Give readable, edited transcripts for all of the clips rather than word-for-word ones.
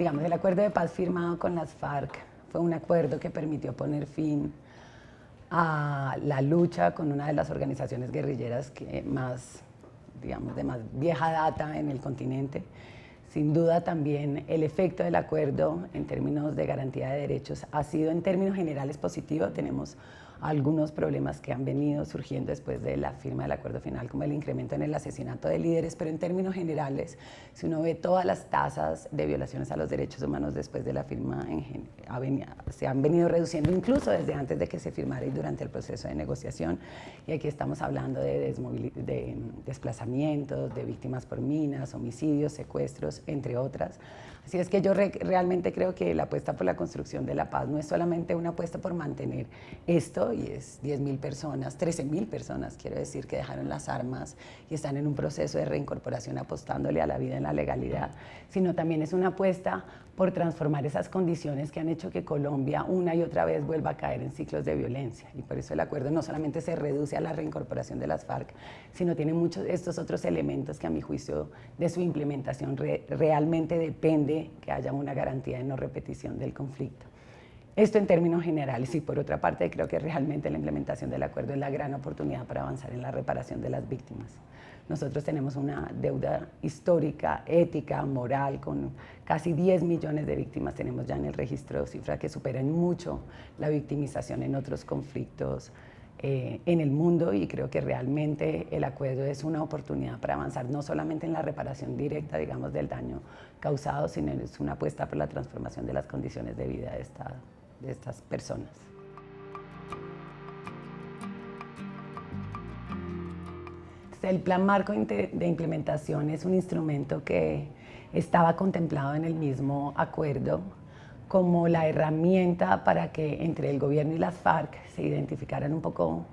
digamos, el acuerdo de paz firmado con las FARC fue un acuerdo que permitió poner fin a la lucha con una de las organizaciones guerrilleras que más, digamos, de más vieja data en el continente. Sin duda también el efecto del acuerdo en términos de garantía de derechos ha sido en términos generales positivo. Tenemos algunos problemas que han venido surgiendo después de la firma del acuerdo final, como el incremento en el asesinato de líderes, pero en términos generales, si uno ve todas las tasas de violaciones a los derechos humanos después de la firma, se han venido reduciendo incluso desde antes de que se firmara y durante el proceso de negociación. Y aquí estamos hablando de desplazamientos, de víctimas por minas, homicidios, secuestros, entre otras. Así es que yo realmente creo que la apuesta por la construcción de la paz no es solamente una apuesta por mantener esto, y es 10.000 personas, 13.000 personas, quiero decir, que dejaron las armas y están en un proceso de reincorporación apostándole a la vida en la legalidad, sino también es una apuesta por transformar esas condiciones que han hecho que Colombia una y otra vez vuelva a caer en ciclos de violencia. Y por eso el acuerdo no solamente se reduce a la reincorporación de las FARC, sino tiene muchos de estos otros elementos que a mi juicio de su implementación realmente depende que haya una garantía de no repetición del conflicto. Esto en términos generales, y por otra parte creo que realmente la implementación del acuerdo es la gran oportunidad para avanzar en la reparación de las víctimas. Nosotros tenemos una deuda histórica, ética, moral, con casi 10 millones de víctimas tenemos ya en el registro, cifra que superan mucho la victimización en otros conflictos en el mundo, y creo que realmente el acuerdo es una oportunidad para avanzar no solamente en la reparación directa, digamos, del daño causado, sino es una apuesta por la transformación de las condiciones de vida de estas personas. El Plan Marco de Implementación es un instrumento que estaba contemplado en el mismo acuerdo como la herramienta para que entre el gobierno y las FARC se identificaran un poco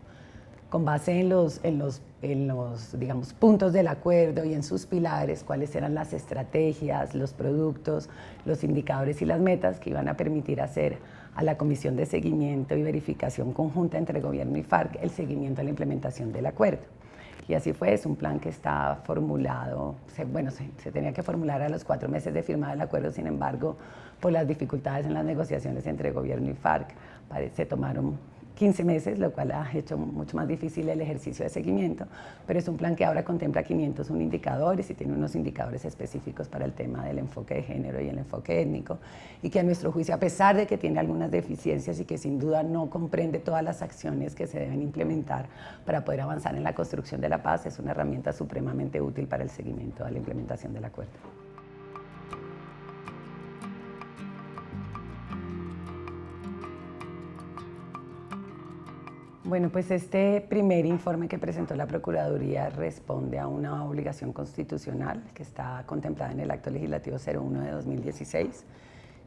con base en los digamos, puntos del acuerdo y en sus pilares, cuáles eran las estrategias, los productos, los indicadores y las metas que iban a permitir hacer a la Comisión de Seguimiento y Verificación Conjunta entre Gobierno y FARC el seguimiento a la implementación del acuerdo. Y así fue, es un plan que está formulado, se tenía que formular a los 4 meses de firmado el acuerdo, sin embargo, por las dificultades en las negociaciones entre Gobierno y FARC, se tomaron 15 meses, lo cual ha hecho mucho más difícil el ejercicio de seguimiento, pero es un plan que ahora contempla 501 indicadores y tiene unos indicadores específicos para el tema del enfoque de género y el enfoque étnico, y que a nuestro juicio, a pesar de que tiene algunas deficiencias y que sin duda no comprende todas las acciones que se deben implementar para poder avanzar en la construcción de la paz, es una herramienta supremamente útil para el seguimiento a la implementación del acuerdo. Bueno, pues este primer informe que presentó la Procuraduría responde a una obligación constitucional que está contemplada en el Acto Legislativo 01 de 2016,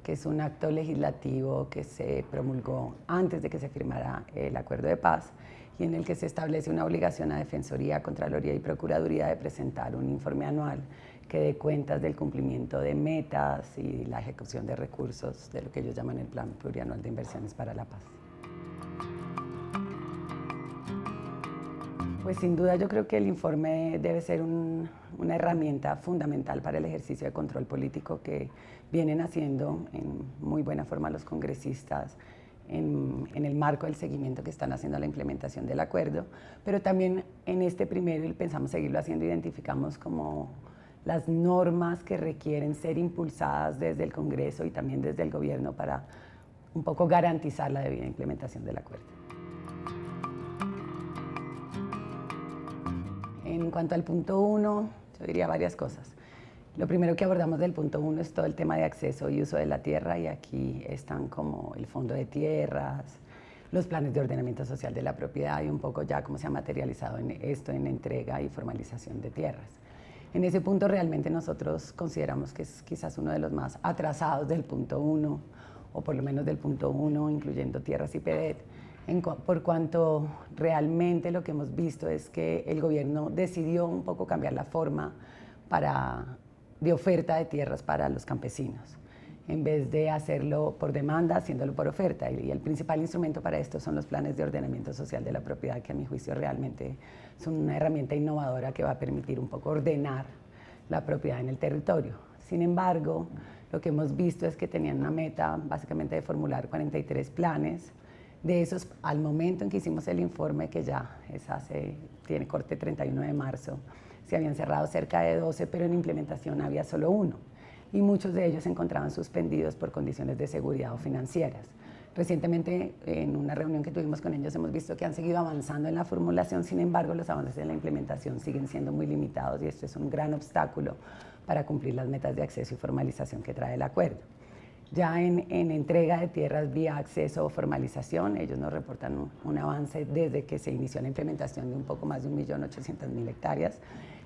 que es un acto legislativo que se promulgó antes de que se firmara el Acuerdo de Paz y en el que se establece una obligación a Defensoría, Contraloría y Procuraduría de presentar un informe anual que dé cuentas del cumplimiento de metas y la ejecución de recursos de lo que ellos llaman el Plan Plurianual de Inversiones para la Paz. Pues sin duda yo creo que el informe debe ser una herramienta fundamental para el ejercicio de control político que vienen haciendo en muy buena forma los congresistas en el marco del seguimiento que están haciendo a la implementación del acuerdo, pero también en este primero, y pensamos seguirlo haciendo, identificamos como las normas que requieren ser impulsadas desde el Congreso y también desde el gobierno para un poco garantizar la debida implementación del acuerdo. En cuanto al punto 1, yo diría varias cosas. Lo primero que abordamos del punto 1 es todo el tema de acceso y uso de la tierra, y aquí están como el fondo de tierras, los planes de ordenamiento social de la propiedad y un poco ya cómo se ha materializado en esto en entrega y formalización de tierras. En ese punto realmente nosotros consideramos que es quizás uno de los más atrasados del punto 1, o por lo menos del punto 1, incluyendo tierras y PEDET, por cuanto realmente lo que hemos visto es que el gobierno decidió un poco cambiar la forma de oferta de tierras para los campesinos, en vez de hacerlo por demanda, haciéndolo por oferta. Y el principal instrumento para esto son los planes de ordenamiento social de la propiedad, que a mi juicio realmente son una herramienta innovadora que va a permitir un poco ordenar la propiedad en el territorio. Sin embargo, lo que hemos visto es que tenían una meta básicamente de formular 43 planes. De esos, al momento en que hicimos el informe, que ya tiene corte 31 de marzo, se habían cerrado cerca de 12, pero en implementación había solo uno. Y muchos de ellos se encontraban suspendidos por condiciones de seguridad o financieras. Recientemente, en una reunión que tuvimos con ellos, hemos visto que han seguido avanzando en la formulación, sin embargo, los avances en la implementación siguen siendo muy limitados y esto es un gran obstáculo para cumplir las metas de acceso y formalización que trae el acuerdo. Ya en entrega de tierras vía acceso o formalización, ellos nos reportan un avance desde que se inició la implementación de un poco más de 1.800.000 hectáreas,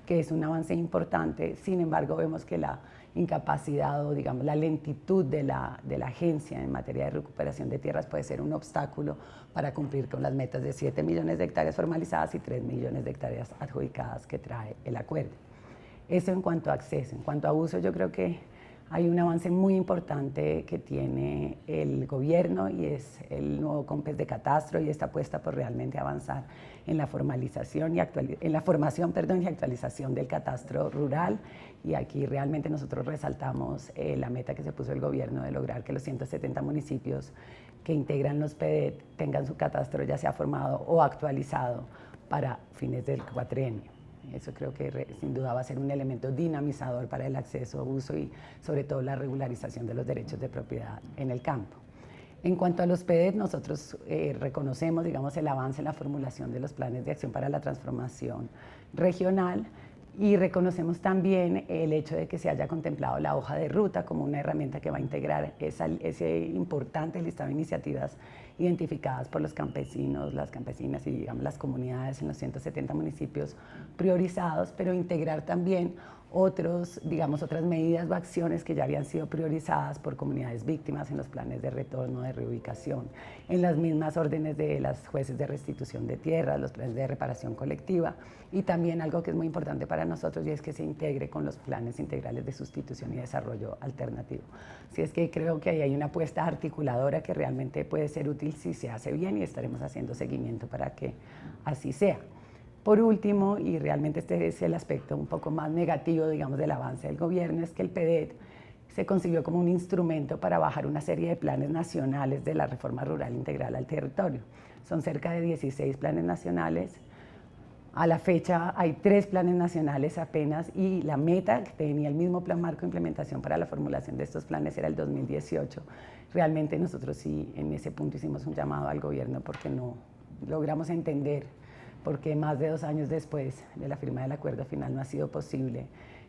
que es un avance importante. Sin embargo, vemos que la incapacidad o, digamos, la lentitud de la agencia en materia de recuperación de tierras puede ser un obstáculo para cumplir con las metas de 7 millones de hectáreas formalizadas y 3 millones de hectáreas adjudicadas que trae el acuerdo. Eso en cuanto a acceso. En cuanto a uso, yo creo que hay un avance muy importante que tiene el gobierno y es el nuevo COMPES de catastro y esta apuesta por realmente avanzar en la formalización y formación y actualización del catastro rural. Y aquí realmente nosotros resaltamos la meta que se puso el gobierno de lograr que los 170 municipios que integran los PEDET tengan su catastro ya sea formado o actualizado para fines del cuatrienio. Eso creo que sin duda va a ser un elemento dinamizador para el acceso, uso y sobre todo la regularización de los derechos de propiedad en el campo. En cuanto a los PEDET, nosotros reconocemos, digamos, el avance en la formulación de los planes de acción para la transformación regional y reconocemos también el hecho de que se haya contemplado la hoja de ruta como una herramienta que va a integrar ese importante listado de iniciativas identificadas por los campesinos, las campesinas y, digamos, las comunidades en los 170 municipios priorizados, pero integrar también otras medidas o acciones que ya habían sido priorizadas por comunidades víctimas en los planes de retorno, de reubicación, en las mismas órdenes de las jueces de restitución de tierras, los planes de reparación colectiva y también algo que es muy importante para nosotros y es que se integre con los planes integrales de sustitución y desarrollo alternativo. Así es que creo que ahí hay una apuesta articuladora que realmente puede ser útil si se hace bien y estaremos haciendo seguimiento para que así sea. Por último, y realmente este es el aspecto un poco más negativo, digamos, del avance del gobierno, es que el PEDET se concibió como un instrumento para bajar una serie de planes nacionales de la reforma rural integral al territorio. Son cerca de 16 planes nacionales. A la fecha hay 3 planes nacionales apenas y la meta que tenía el mismo plan marco de implementación para la formulación de estos planes era el 2018. Realmente nosotros sí en ese punto hicimos un llamado al gobierno porque no logramos entender porque más de 2 años después de la firma del acuerdo final no ha sido posible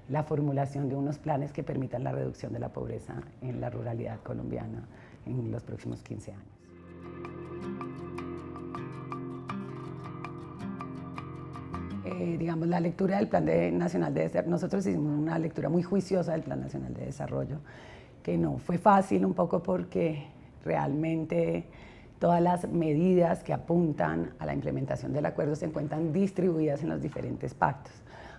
la formulación de unos planes que permitan la reducción de la pobreza en la ruralidad colombiana en los próximos 15 años. Digamos, la lectura del Plan Nacional de Desarrollo, nosotros hicimos una lectura muy juiciosa del Plan Nacional de Desarrollo, que no fue fácil un poco porque realmente todas las medidas que apuntan a la implementación del acuerdo se encuentran distribuidas en los diferentes pactos.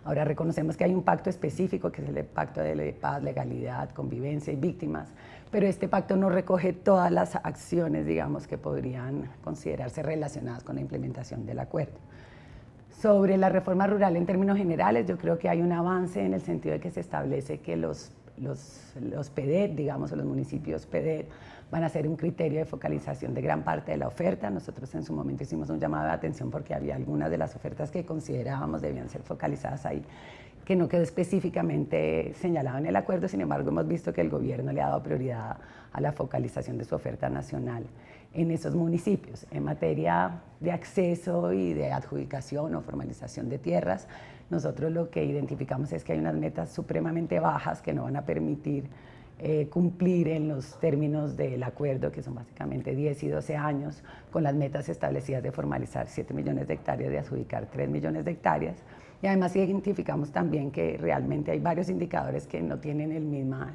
Ahora reconocemos que hay un pacto específico, que es el pacto de paz, legalidad, convivencia y víctimas, pero este pacto no recoge todas las acciones, digamos, que podrían considerarse relacionadas con la implementación del acuerdo. Sobre la reforma rural en términos generales, yo creo que hay un avance en el sentido de que se establece que los PEDET, digamos, o los municipios PEDET, van a ser un criterio de focalización de gran parte de la oferta. Nosotros en su momento hicimos un llamado de atención porque había algunas de las ofertas que considerábamos debían ser focalizadas ahí, que no quedó específicamente señalado en el acuerdo. Sin embargo, hemos visto que el gobierno le ha dado prioridad a la focalización de su oferta nacional en esos municipios. En materia de acceso y de adjudicación o formalización de tierras, nosotros lo que identificamos es que hay unas metas supremamente bajas que no van a permitir cumplir en los términos del acuerdo, que son básicamente 10 y 12 años, con las metas establecidas de formalizar 7 millones de hectáreas, de adjudicar 3 millones de hectáreas. Y además identificamos también que realmente hay varios indicadores que no tienen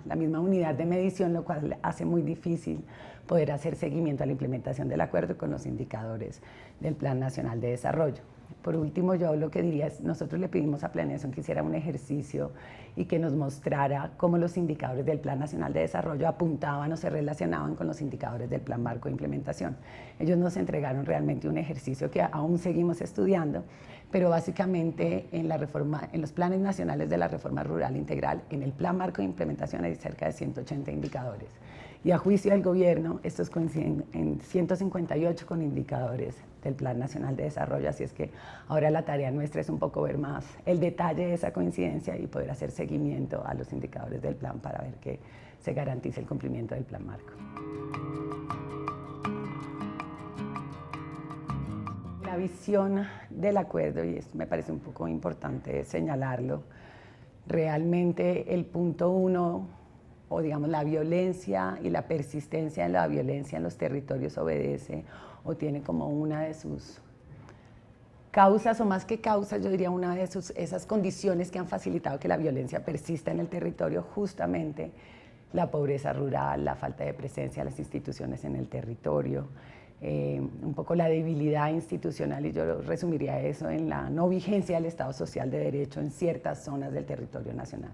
la misma unidad de medición, lo cual hace muy difícil poder hacer seguimiento a la implementación del acuerdo con los indicadores del Plan Nacional de Desarrollo. Por último, yo lo que diría es, nosotros le pedimos a Planeación que hiciera un ejercicio y que nos mostrara cómo los indicadores del Plan Nacional de Desarrollo apuntaban o se relacionaban con los indicadores del Plan Marco de Implementación. Ellos nos entregaron realmente un ejercicio que aún seguimos estudiando, pero básicamente en los planes nacionales de la reforma rural integral, en el Plan Marco de Implementación hay cerca de 180 indicadores. Y a juicio del gobierno, estos coinciden en 158 con indicadores del Plan Nacional de Desarrollo, así es que ahora la tarea nuestra es un poco ver más el detalle de esa coincidencia y poder hacer seguimiento a los indicadores del plan para ver que se garantice el cumplimiento del Plan Marco. La visión del acuerdo, y esto me parece un poco importante señalarlo, realmente el punto 1, o digamos la violencia y la persistencia en la violencia en los territorios obedece o tiene como una de sus causas, o más que causas, yo diría una de esas condiciones que han facilitado que la violencia persista en el territorio, justamente la pobreza rural, la falta de presencia de las instituciones en el territorio, un poco la debilidad institucional, y yo resumiría eso en la no vigencia del Estado Social de Derecho en ciertas zonas del territorio nacional.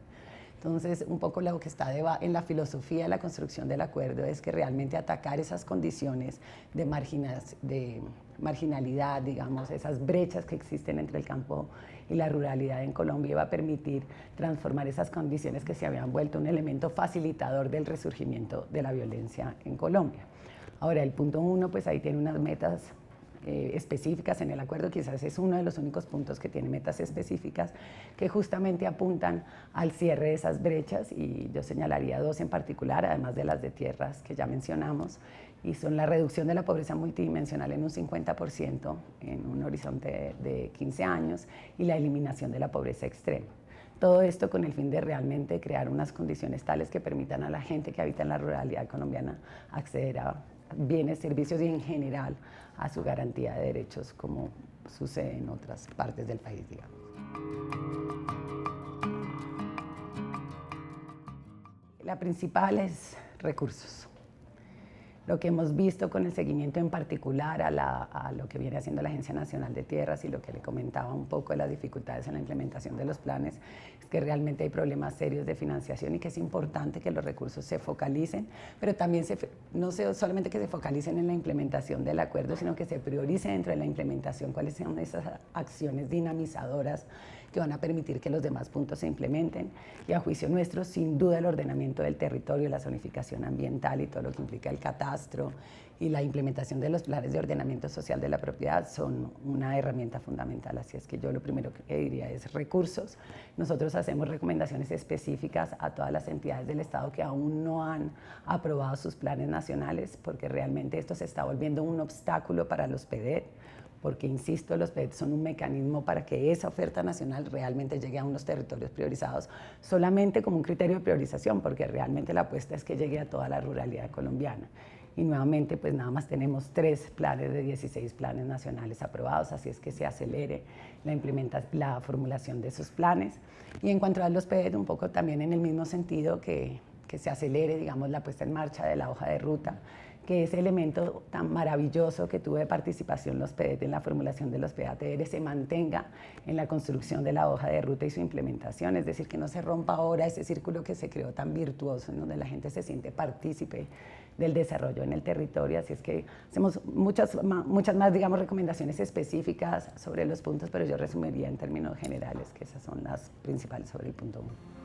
Entonces, un poco lo que está en la filosofía de la construcción del acuerdo es que realmente atacar esas condiciones de marginalidad, digamos, esas brechas que existen entre el campo y la ruralidad en Colombia va a permitir transformar esas condiciones que se habían vuelto un elemento facilitador del resurgimiento de la violencia en Colombia. Ahora, el punto 1, pues ahí tiene unas metas específicas en el acuerdo, quizás es uno de los únicos puntos que tiene metas específicas que justamente apuntan al cierre de esas brechas, y yo señalaría 2 en particular, además de las de tierras que ya mencionamos, y son la reducción de la pobreza multidimensional en un 50% en un horizonte de 15 años y la eliminación de la pobreza extrema. Todo esto con el fin de realmente crear unas condiciones tales que permitan a la gente que habita en la ruralidad colombiana acceder a bienes, servicios y en general a su garantía de derechos, como sucede en otras partes del país, digamos. La principal es recursos. Lo que hemos visto con el seguimiento en particular a lo que viene haciendo la Agencia Nacional de Tierras y lo que le comentaba un poco de las dificultades en la implementación de los planes, es que realmente hay problemas serios de financiación y que es importante que los recursos se focalicen, pero también no solamente que se focalicen en la implementación del acuerdo, sino que se priorice dentro de la implementación cuáles son esas acciones dinamizadoras que van a permitir que los demás puntos se implementen. Y a juicio nuestro, sin duda, el ordenamiento del territorio, la zonificación ambiental y todo lo que implica el catastro y la implementación de los planes de ordenamiento social de la propiedad son una herramienta fundamental. Así es que yo lo primero que diría es recursos. Nosotros hacemos recomendaciones específicas a todas las entidades del Estado que aún no han aprobado sus planes nacionales, porque realmente esto se está volviendo un obstáculo para los PEDET, porque, insisto, los PEDET son un mecanismo para que esa oferta nacional realmente llegue a unos territorios priorizados, solamente como un criterio de priorización, porque realmente la apuesta es que llegue a toda la ruralidad colombiana. Y nuevamente, pues nada más tenemos 3 planes de 16 planes nacionales aprobados, así es que se acelere la formulación de esos planes. Y en cuanto a los PEDET, un poco también en el mismo sentido que se acelere, digamos, la puesta en marcha de la hoja de ruta, que ese elemento tan maravilloso que tuvo de participación los PEDET en la formulación de los PATR se mantenga en la construcción de la hoja de ruta y su implementación, es decir, que no se rompa ahora ese círculo que se creó tan virtuoso, en donde la gente se siente partícipe del desarrollo en el territorio. Así es que hacemos muchas más, digamos, recomendaciones específicas sobre los puntos, pero yo resumiría en términos generales que esas son las principales sobre el punto 1.